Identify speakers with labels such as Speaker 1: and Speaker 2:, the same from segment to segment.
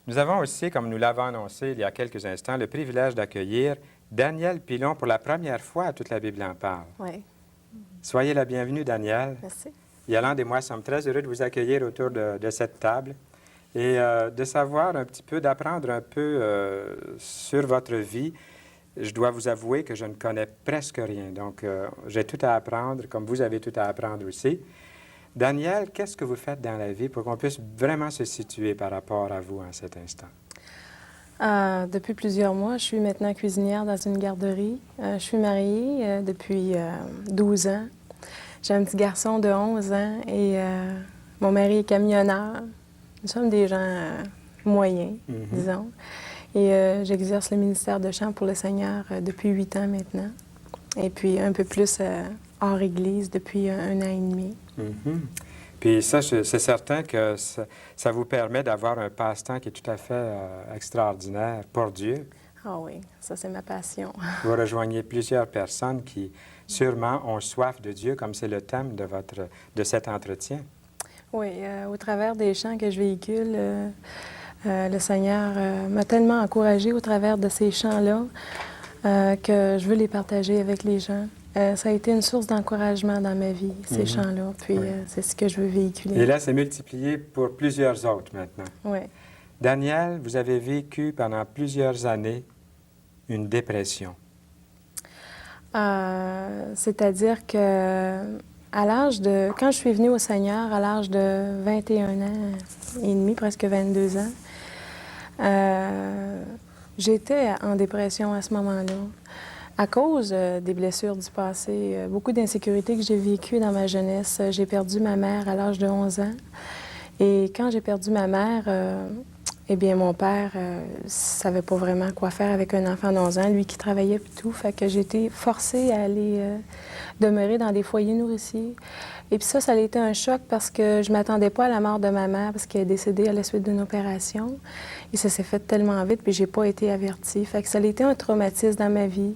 Speaker 1: Nous avons aussi, comme nous l'avons annoncé il y a quelques instants, le privilège d'accueillir Danielle Pilon pour la première fois à Toute la Bible en parle.
Speaker 2: Oui,
Speaker 1: Soyez la bienvenue, Danielle.
Speaker 2: merci.
Speaker 1: Yolande et moi sommes très heureux de vous accueillir autour de cette table et de savoir un petit peu, d'apprendre un peu sur votre vie. Je dois vous avouer que je ne connais presque rien, donc j'ai tout à apprendre, comme vous avez tout à apprendre aussi. Danielle, qu'est-ce que vous faites dans la vie pour qu'on puisse vraiment se situer par rapport à vous en cet instant?
Speaker 2: Depuis plusieurs mois, je suis maintenant cuisinière dans une garderie. Je suis mariée depuis 12 ans. J'ai un petit garçon de 11 ans et mon mari est camionneur. Nous sommes des gens moyens, disons. Et j'exerce le ministère de chant pour le Seigneur depuis 8 ans maintenant. Et puis un peu plus hors Église depuis un an et demi.
Speaker 1: Puis ça, c'est certain que ça vous permet d'avoir un passe-temps qui est tout à fait extraordinaire pour Dieu.
Speaker 2: Ah oui, ça c'est ma passion.
Speaker 1: Vous rejoignez plusieurs personnes qui sûrement ont soif de Dieu, comme c'est le thème de cet entretien.
Speaker 2: Oui, au travers des chants que je véhicule, le Seigneur m'a tellement encouragée au travers de ces chants-là que je veux les partager avec les gens. Ça a été une source d'encouragement dans ma vie, ces chants-là, puis c'est ce que je veux véhiculer.
Speaker 1: Et là, c'est multiplié pour plusieurs autres maintenant.
Speaker 2: Oui.
Speaker 1: Danielle, vous avez vécu pendant plusieurs années une dépression.
Speaker 2: C'est-à-dire que à l'âge de... Quand je suis venue au Seigneur, à l'âge de 21 ans et demi, presque 22 ans, j'étais en dépression à ce moment-là. À cause des blessures du passé, beaucoup d'insécurités que j'ai vécues dans ma jeunesse. J'ai perdu ma mère à l'âge de 11 ans. Et quand j'ai perdu ma mère, eh bien, mon père ne savait pas vraiment quoi faire avec un enfant de 11 ans, lui qui travaillait et tout. Fait que j'ai été forcée à aller demeurer dans des foyers nourriciers. Et puis ça a été un choc parce que je ne m'attendais pas à la mort de ma mère parce qu'elle est décédée à la suite d'une opération. Et ça s'est fait tellement vite, puis j'ai pas été avertie. Fait que ça a été un traumatisme dans ma vie.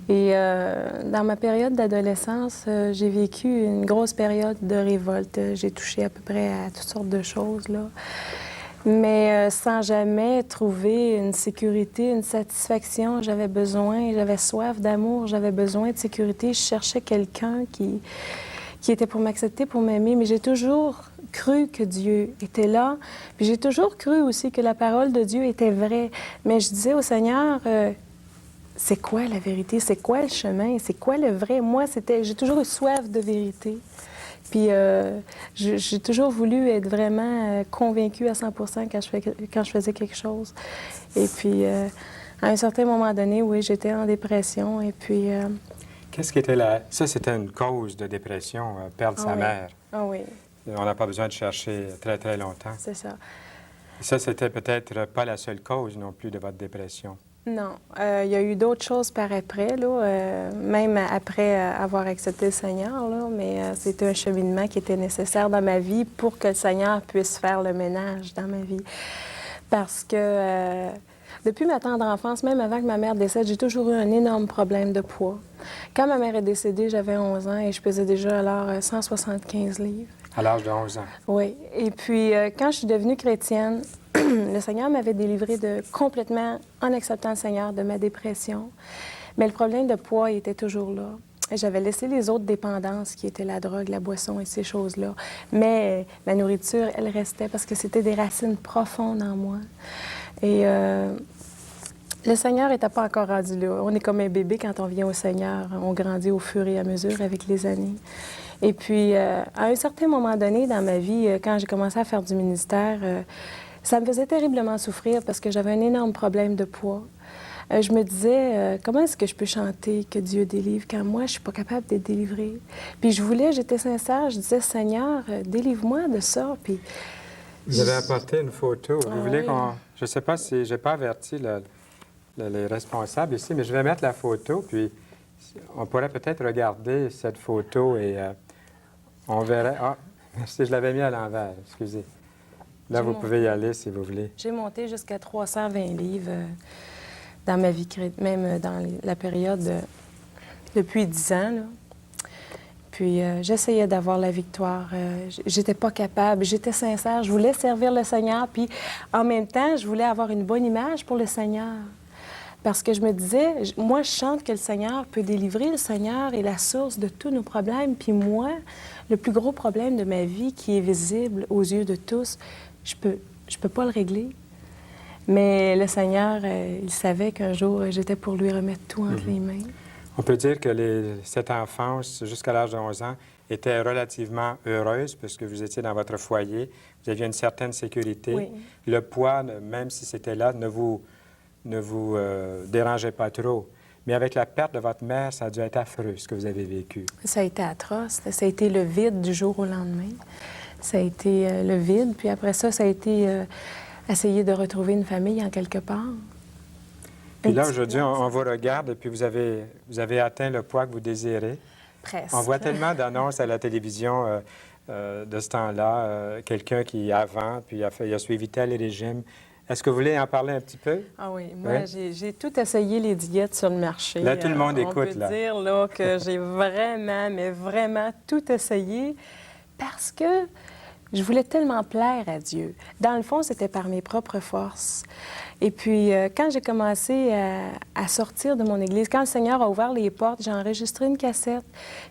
Speaker 2: Et dans ma période d'adolescence, j'ai vécu une grosse période de révolte. J'ai touché à peu près à toutes sortes de choses, là. Mais sans jamais trouver une sécurité, une satisfaction. J'avais besoin, j'avais soif d'amour, j'avais besoin de sécurité. Je cherchais quelqu'un qui était pour m'accepter, pour m'aimer. Mais j'ai toujours cru que Dieu était là. Puis j'ai toujours cru aussi que la parole de Dieu était vraie. Mais je disais au Seigneur, c'est quoi la vérité? C'est quoi le chemin? C'est quoi le vrai? Moi, j'ai toujours eu soif de vérité. Puis j'ai toujours voulu être vraiment convaincue à 100 quand je faisais quelque chose. Et puis, à un certain moment donné, oui, j'étais en dépression. Et puis...
Speaker 1: Qu'est-ce qui était Ça, c'était une cause de dépression, perdre sa mère.
Speaker 2: Ah oui.
Speaker 1: On n'a pas besoin de chercher très, très longtemps.
Speaker 2: C'est ça.
Speaker 1: Ça, c'était peut-être pas la seule cause non plus de votre dépression.
Speaker 2: Non. Il y a eu d'autres choses par après, là, même après avoir accepté le Seigneur, là, mais c'était un cheminement qui était nécessaire dans ma vie pour que le Seigneur puisse faire le ménage dans ma vie. Parce que depuis ma tendre enfance, même avant que ma mère décède, j'ai toujours eu un énorme problème de poids. Quand ma mère est décédée, j'avais 11 ans et je pesais déjà alors 175 livres.
Speaker 1: À l'âge de 11 ans?
Speaker 2: Oui. Et puis, quand je suis devenue chrétienne, le Seigneur m'avait délivrée complètement, en acceptant le Seigneur, de ma dépression. Mais le problème de poids était toujours là. J'avais laissé les autres dépendances, qui étaient la drogue, la boisson et ces choses-là. Mais la nourriture, elle restait parce que c'était des racines profondes en moi. Et le Seigneur n'était pas encore rendu là. On est comme un bébé quand on vient au Seigneur. On grandit au fur et à mesure avec les années. Et puis, à un certain moment donné dans ma vie, quand j'ai commencé à faire du ministère, ça me faisait terriblement souffrir parce que j'avais un énorme problème de poids. Je me disais, comment est-ce que je peux chanter que Dieu délivre quand moi, je ne suis pas capable d'être délivrée? Puis j'étais sincère, je disais, Seigneur, délivre-moi de ça. Puis
Speaker 1: vous avez apporté une photo. Vous voulez
Speaker 2: oui.
Speaker 1: Je ne sais pas si je n'ai pas averti les responsables ici, mais je vais mettre la photo, puis on pourrait peut-être regarder cette photo et on verrait... Ah, merci, je l'avais mis à l'envers, excusez. Là, vous pouvez y aller si vous voulez.
Speaker 2: J'ai monté jusqu'à 320 livres dans ma vie, même dans la période depuis 10 ans. Là. puis, j'essayais d'avoir la victoire. J'étais pas capable. J'étais sincère. Je voulais servir le Seigneur. Puis, en même temps, je voulais avoir une bonne image pour le Seigneur. Parce que je me disais, moi, je chante que le Seigneur peut délivrer. Le Seigneur est la source de tous nos problèmes. Puis moi, le plus gros problème de ma vie qui est visible aux yeux de tous, je peux pas le régler. Mais le Seigneur, il savait qu'un jour, j'étais pour lui remettre tout entre les mains.
Speaker 1: On peut dire que cette enfance, jusqu'à l'âge de 11 ans, était relativement heureuse puisque vous étiez dans votre foyer, vous aviez une certaine sécurité.
Speaker 2: Oui.
Speaker 1: Le poids, même si c'était là, ne vous dérangeait pas trop. Mais avec la perte de votre mère, ça a dû être affreux, ce que vous avez vécu.
Speaker 2: Ça a été atroce. Ça a été le vide du jour au lendemain. Ça a été le vide. Puis après ça, ça a été essayer de retrouver une famille en quelque part.
Speaker 1: Puis là, aujourd'hui, on vous regarde et puis vous avez atteint le poids que vous désirez.
Speaker 2: Presque.
Speaker 1: On voit tellement d'annonces à la télévision de ce temps-là. Quelqu'un qui, avant, puis il a suivi tel régime. Est-ce que vous voulez en parler un petit peu?
Speaker 2: Ah oui, moi, j'ai tout essayé les diètes sur le marché.
Speaker 1: Là, tout le monde écoute,
Speaker 2: on
Speaker 1: là.
Speaker 2: peut dire là, que j'ai vraiment, mais vraiment tout essayé parce que je voulais tellement plaire à Dieu. Dans le fond, c'était par mes propres forces. Et puis, quand j'ai commencé à sortir de mon Église, quand le Seigneur a ouvert les portes, j'ai enregistré une cassette.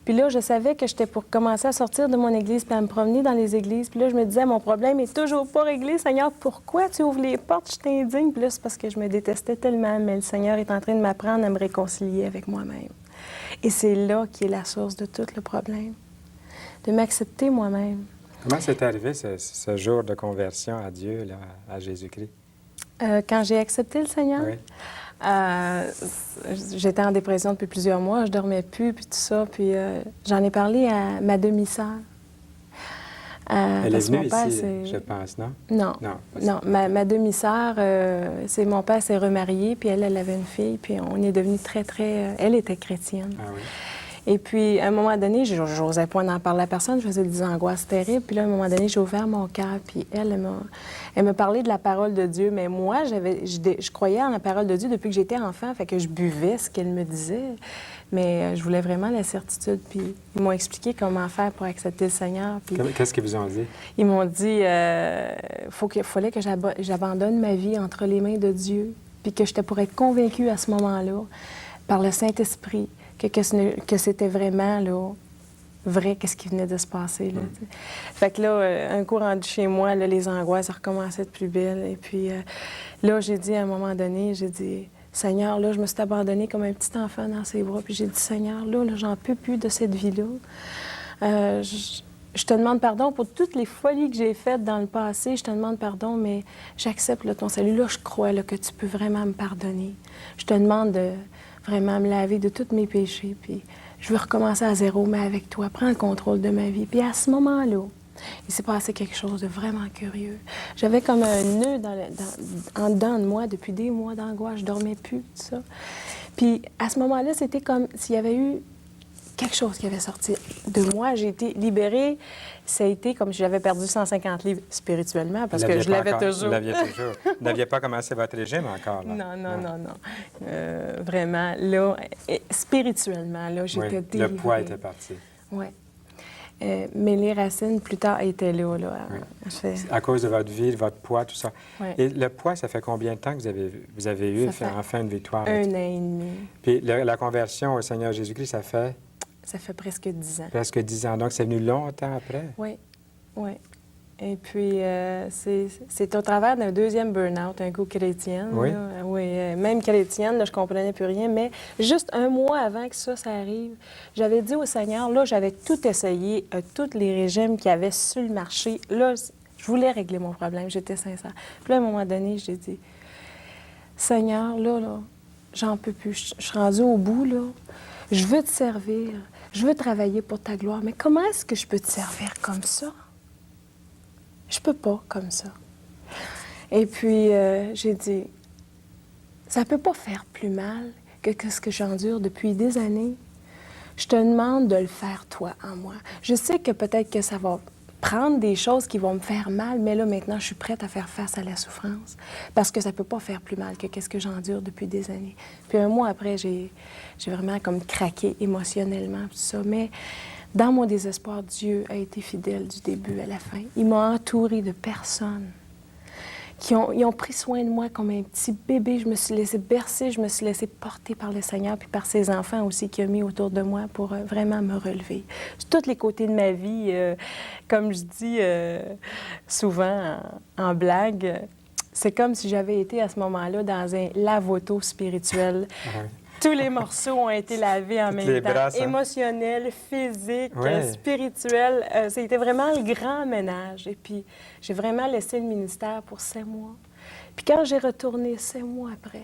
Speaker 2: Puis là, je savais que j'étais pour commencer à sortir de mon Église puis à me promener dans les églises. Puis là, je me disais, mon problème est toujours pas réglé. Seigneur, pourquoi tu ouvres les portes? Je t'indigne. Puis là, c'est parce que je me détestais tellement. Mais le Seigneur est en train de m'apprendre à me réconcilier avec moi-même. Et c'est là qui est la source de tout le problème. De m'accepter moi-même.
Speaker 1: Comment c'est arrivé ce jour de conversion à Dieu, là, à Jésus-Christ?
Speaker 2: Quand j'ai accepté le Seigneur,
Speaker 1: Oui.
Speaker 2: j'étais en dépression depuis plusieurs mois, je dormais plus, puis tout ça, puis j'en ai parlé à ma demi-sœur.
Speaker 1: Elle est venue
Speaker 2: père,
Speaker 1: ici, je pense, non?
Speaker 2: Non,
Speaker 1: Non.
Speaker 2: ma demi-sœur, mon père s'est remarié, puis elle avait une fille, puis on est devenus très, très... elle était chrétienne.
Speaker 1: Ah oui.
Speaker 2: Et puis, à un moment donné, je n'osais pas en parler à personne, je faisais des angoisses terribles. Puis là, à un moment donné, j'ai ouvert mon cœur, puis elle m'a parlé de la parole de Dieu. Mais moi, je croyais en la parole de Dieu depuis que j'étais enfant, fait que je buvais ce qu'elle me disait. Mais je voulais vraiment la certitude. Puis ils m'ont expliqué comment faire pour accepter le Seigneur. Puis
Speaker 1: Qu'est-ce qu'ils vous ont dit?
Speaker 2: ils m'ont dit fallait que j'abandonne ma vie entre les mains de Dieu, puis que j'étais pour être convaincue à ce moment-là, par le Saint-Esprit, que c'était vraiment là, vrai, qu'est-ce qui venait de se passer. Là, Fait que là, un coup rendu chez moi, là, les angoisses recommençaient de plus belle. Et puis là, j'ai dit à un moment donné, j'ai dit, Seigneur, là, je me suis abandonnée comme un petit enfant dans ses bras. Puis j'ai dit, Seigneur, là j'en peux plus de cette vie-là. Je te demande pardon pour toutes les folies que j'ai faites dans le passé. Je te demande pardon, mais j'accepte là, ton salut. Là, je crois là, que tu peux vraiment me pardonner. Je te demande de vraiment me laver de tous mes péchés. Puis je veux recommencer à zéro, mais avec toi. Prends le contrôle de ma vie. Puis à ce moment-là, il s'est passé quelque chose de vraiment curieux. J'avais comme un nœud en dedans de moi depuis des mois d'angoisse. Je dormais plus, tout ça. Puis à ce moment-là, c'était comme s'il y avait eu quelque chose qui avait sorti de moi. J'ai été libérée. Ça a été comme si j'avais perdu 150 livres spirituellement, parce que je l'avais toujours.
Speaker 1: Vous l'aviez toujours. Vous n'aviez pas commencé votre régime encore, là?
Speaker 2: Non. Vraiment, là, spirituellement, là, j'étais délivrée.
Speaker 1: Le poids était parti.
Speaker 2: Oui. Mais les racines, plus tard, étaient là.
Speaker 1: Oui. À cause de votre vie, de votre poids, tout ça.
Speaker 2: Oui.
Speaker 1: Et le poids, ça fait combien de temps que vous avez eu enfin une victoire?
Speaker 2: 1 an et demi.
Speaker 1: Puis la conversion au Seigneur Jésus-Christ, ça fait?
Speaker 2: Ça fait presque 10 ans.
Speaker 1: Presque 10 ans. Donc, c'est venu longtemps après?
Speaker 2: Oui. Et puis, c'est au travers d'un deuxième burn-out, un coup chrétienne.
Speaker 1: Oui.
Speaker 2: Là. Oui, même chrétienne, là, je comprenais plus rien. Mais juste un mois avant que ça arrive, j'avais dit au Seigneur, là, j'avais tout essayé, tous les régimes qu'il y avait sur le marché. Là, je voulais régler mon problème, j'étais sincère. Puis là, à un moment donné, j'ai dit, Seigneur, là, j'en peux plus. Je suis rendue au bout, là. Je veux te servir. Je veux travailler pour ta gloire. Mais comment est-ce que je peux te servir comme ça? Je peux pas comme ça. Et puis, j'ai dit, ça peut pas faire plus mal que ce que j'endure depuis des années. Je te demande de le faire, toi, en moi. Je sais que peut-être que ça va prendre des choses qui vont me faire mal, mais là, maintenant, je suis prête à faire face à la souffrance parce que ça peut pas faire plus mal que ce que j'endure depuis des années. Puis un mois après, j'ai vraiment comme craqué émotionnellement, tout ça. Mais Dans mon désespoir, Dieu a été fidèle du début à la fin. Il m'a entourée de personnes ils ont pris soin de moi comme un petit bébé. Je me suis laissée bercer, je me suis laissée porter par le Seigneur, puis par ses enfants aussi qu'il a mis autour de moi pour vraiment me relever. Sur tous les côtés de ma vie, comme je dis souvent en blague, c'est comme si j'avais été à ce moment-là dans un lave-auto spirituel.
Speaker 1: Ouais.
Speaker 2: Tous les morceaux ont été lavés en même temps.
Speaker 1: Brasses, hein?
Speaker 2: Émotionnel, physique,
Speaker 1: Ouais.
Speaker 2: spirituel. C'était vraiment le grand ménage. Et puis, j'ai vraiment laissé le ministère pour 7 mois. Puis quand j'ai retourné 7 mois après,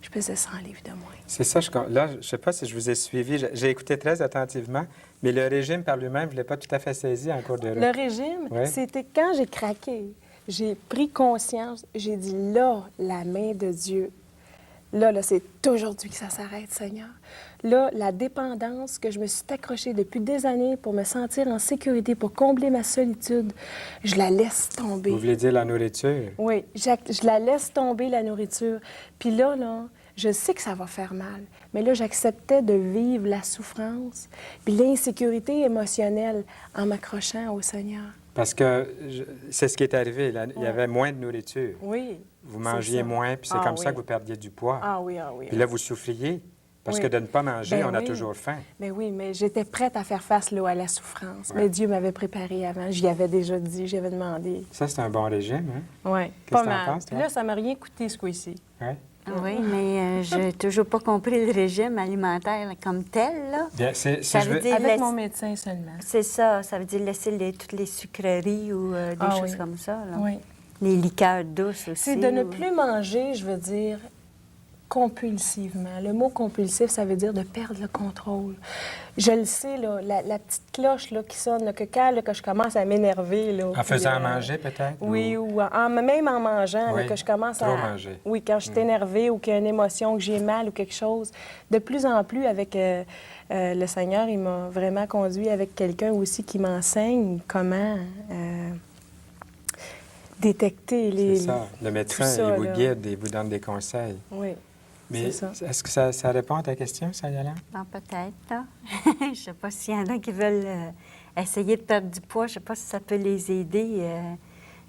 Speaker 2: je pesais 100 livres de moins.
Speaker 1: C'est ça. Là, je ne sais pas si je vous ai suivi. J'ai écouté très attentivement, mais le régime par lui-même, je ne l'ai pas tout à fait saisi en cours de route.
Speaker 2: Le régime,
Speaker 1: Ouais.
Speaker 2: c'était quand j'ai craqué. J'ai pris conscience. J'ai dit, là, la main de Dieu. Là, c'est aujourd'hui que ça s'arrête, Seigneur. Là, la dépendance que je me suis accrochée depuis des années pour me sentir en sécurité, pour combler ma solitude, je la laisse tomber.
Speaker 1: Vous voulez dire la nourriture?
Speaker 2: Oui, je la laisse tomber, la nourriture. Puis là, je sais que ça va faire mal, mais là, j'acceptais de vivre la souffrance puis l'insécurité émotionnelle en m'accrochant au Seigneur.
Speaker 1: Parce que c'est ce qui est arrivé. Là. Il y avait moins de nourriture.
Speaker 2: Oui.
Speaker 1: Vous mangiez moins, puis c'est comme ça que vous perdiez du poids.
Speaker 2: Ah oui, ah oui.
Speaker 1: Puis là, vous souffriez. Parce
Speaker 2: Oui.
Speaker 1: que de ne pas manger,
Speaker 2: Ben
Speaker 1: on a
Speaker 2: oui.
Speaker 1: toujours faim.
Speaker 2: Mais oui, mais j'étais prête à faire face là, à la souffrance.
Speaker 1: Ouais.
Speaker 2: Mais Dieu m'avait préparé avant. J'y avais déjà dit, j'avais demandé.
Speaker 1: Ça, c'est un bon régime, hein?
Speaker 2: Oui,
Speaker 1: Qu'est-ce
Speaker 2: pas
Speaker 1: que t'en
Speaker 2: mal.
Speaker 1: penses, toi?
Speaker 2: Puis là, ça m'a rien coûté, ce coup-ci.
Speaker 1: Ouais.
Speaker 3: Oui, mais je n'ai toujours pas compris le régime alimentaire comme tel, là.
Speaker 1: Bien, si
Speaker 3: Ça
Speaker 1: je
Speaker 3: veut
Speaker 1: veux...
Speaker 3: dire-
Speaker 2: Avec
Speaker 3: laisse-
Speaker 2: mon médecin seulement.
Speaker 3: C'est ça, ça veut dire laisser toutes les sucreries ou des
Speaker 2: Ah
Speaker 3: choses
Speaker 2: oui.
Speaker 3: comme ça, là.
Speaker 2: Oui.
Speaker 3: Les liqueurs douces aussi.
Speaker 2: C'est de ne
Speaker 3: ou-
Speaker 2: plus manger, je veux dire, compulsivement. Le mot compulsif, ça veut dire de perdre le contrôle. Je le sais, là, la petite cloche là, qui sonne, là, que quand là, que je commence à m'énerver... là,
Speaker 1: En
Speaker 2: puis,
Speaker 1: faisant manger, peut-être?
Speaker 2: Oui,
Speaker 1: ou-
Speaker 2: ou même en mangeant, là,
Speaker 1: Oui,
Speaker 2: que je commence
Speaker 1: trop
Speaker 2: à...
Speaker 1: manger.
Speaker 2: Oui, quand je suis énervée ou qu'il y a une émotion, que j'ai mal ou quelque chose. De plus en plus, avec le Seigneur, il m'a vraiment conduit avec quelqu'un aussi qui m'enseigne comment détecter les...
Speaker 1: C'est ça. Le médecin,
Speaker 2: tout ça,
Speaker 1: il vous
Speaker 2: là.
Speaker 1: guide, il vous donne des conseils.
Speaker 2: Oui,
Speaker 1: Mais
Speaker 2: c'est ça.
Speaker 1: est-ce que ça répond à ta question, Sayala?
Speaker 3: Ah, peut-être, là. Je ne sais pas s'il y en a qui veulent essayer de perdre du poids. Je ne sais pas si ça peut les aider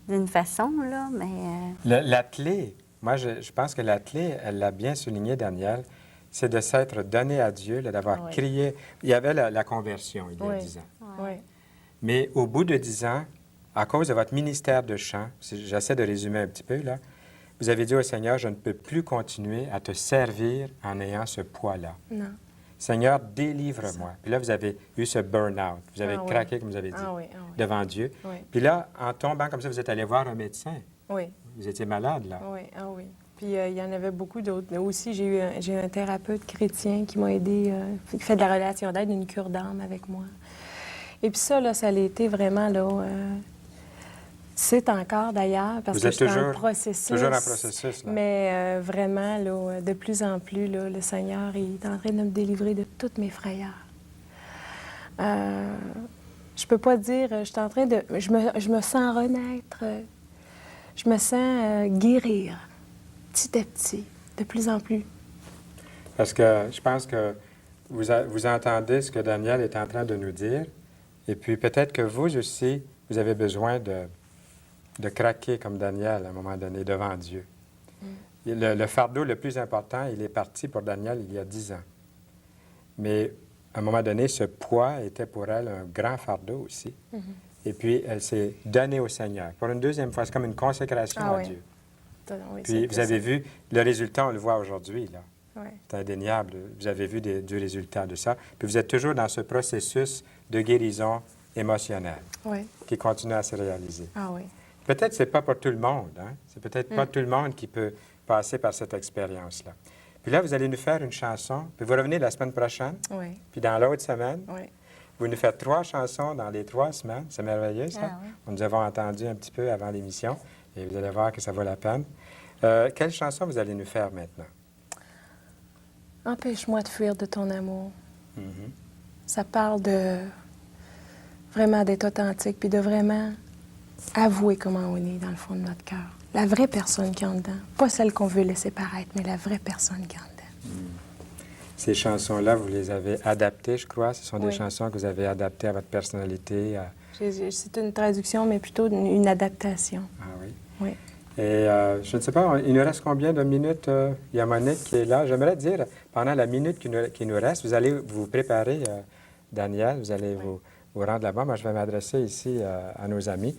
Speaker 3: d'une façon, là, mais...
Speaker 1: La clé, moi, je pense que la clé, elle l'a bien souligné, Daniel, c'est de s'être donné à Dieu, là, d'avoir
Speaker 2: Oui.
Speaker 1: crié. Il y avait la conversion il y a
Speaker 2: Oui.
Speaker 1: 10 ans.
Speaker 2: Oui,
Speaker 1: Mais au bout de 10 ans, à cause de votre ministère de chant, j'essaie de résumer un petit peu, là, vous avez dit au Seigneur, je ne peux plus continuer à te servir en ayant ce poids-là.
Speaker 2: non.
Speaker 1: Seigneur, délivre-moi. Puis là, vous avez eu ce burn-out. Vous avez
Speaker 2: Ah oui.
Speaker 1: craqué, comme vous avez dit,
Speaker 2: Ah oui, ah oui.
Speaker 1: devant Dieu.
Speaker 2: Oui,
Speaker 1: Puis là, en tombant comme ça, vous êtes allé voir un médecin.
Speaker 2: oui.
Speaker 1: Vous étiez malade, là.
Speaker 2: Oui, ah oui. Puis il y en avait beaucoup d'autres. Mais aussi, j'ai eu un thérapeute chrétien qui m'a aidé, qui fait de la relation d'aide, une cure d'âme avec moi. Et puis ça, là, ça a été vraiment, là... c'est encore, d'ailleurs, parce
Speaker 1: Vous
Speaker 2: que
Speaker 1: êtes
Speaker 2: je suis en
Speaker 1: toujours-
Speaker 2: processus.
Speaker 1: toujours en processus, là.
Speaker 2: Mais vraiment, là, de plus en plus, là, le Seigneur il est en train de me délivrer de toutes mes frayeurs. Je peux pas dire, je suis en train de... Je me sens renaître, je me sens guérir, petit à petit, de plus en plus.
Speaker 1: Parce que je pense que vous entendez ce que Daniel est en train de nous dire. Et puis peut-être que vous aussi, vous avez besoin de craquer comme Daniel à un moment donné devant Dieu. Et le fardeau le plus important, il est parti pour Daniel il y a 10 ans. Mais à un moment donné, ce poids était pour elle un grand fardeau aussi. Et puis, elle s'est donnée au Seigneur. Pour une deuxième fois, c'est comme une consécration
Speaker 2: Ah
Speaker 1: à
Speaker 2: oui.
Speaker 1: Dieu.
Speaker 2: Oui,
Speaker 1: Puis, vous avez vu, le résultat, on le voit aujourd'hui, là.
Speaker 2: Oui.
Speaker 1: C'est indéniable. Vous avez vu du résultat de ça. Puis vous êtes toujours dans ce processus de guérison émotionnelle
Speaker 2: Oui.
Speaker 1: qui continue à se réaliser.
Speaker 2: Ah oui.
Speaker 1: Peut-être que ce n'est pas pour tout le monde. Hein? C'est peut-être pas tout le monde qui peut passer par cette expérience-là. Puis là, vous allez nous faire une chanson. Puis vous revenez la semaine prochaine.
Speaker 2: Oui.
Speaker 1: Puis dans l'autre semaine,
Speaker 2: Oui.
Speaker 1: vous nous faites 3 chansons dans les 3 semaines. C'est merveilleux, ça.
Speaker 3: Ah oui.
Speaker 1: Nous avons entendu un petit peu avant l'émission. Et vous allez voir que ça vaut la peine. Quelle chanson vous allez nous faire maintenant?
Speaker 2: Empêche-moi de fuir de ton amour.
Speaker 1: Mhm.
Speaker 2: Ça parle de vraiment d'être authentique, puis de vraiment avouer comment on est dans le fond de notre cœur. La vraie personne qui est en dedans. Pas celle qu'on veut laisser paraître, mais la vraie personne qui est en dedans.
Speaker 1: Ces chansons-là, vous les avez adaptées, je crois. Ce sont des
Speaker 2: Oui.
Speaker 1: chansons que vous avez adaptées à votre personnalité.
Speaker 2: C'est une traduction, mais plutôt une adaptation.
Speaker 1: Ah oui.
Speaker 2: Oui.
Speaker 1: Et je ne sais pas, il nous reste combien de minutes? Il y a Monique qui est là. J'aimerais dire, pendant la minute qui nous reste, vous allez vous préparer, Daniel, vous allez vous rendre là-bas. Moi, je vais m'adresser ici à nos amis.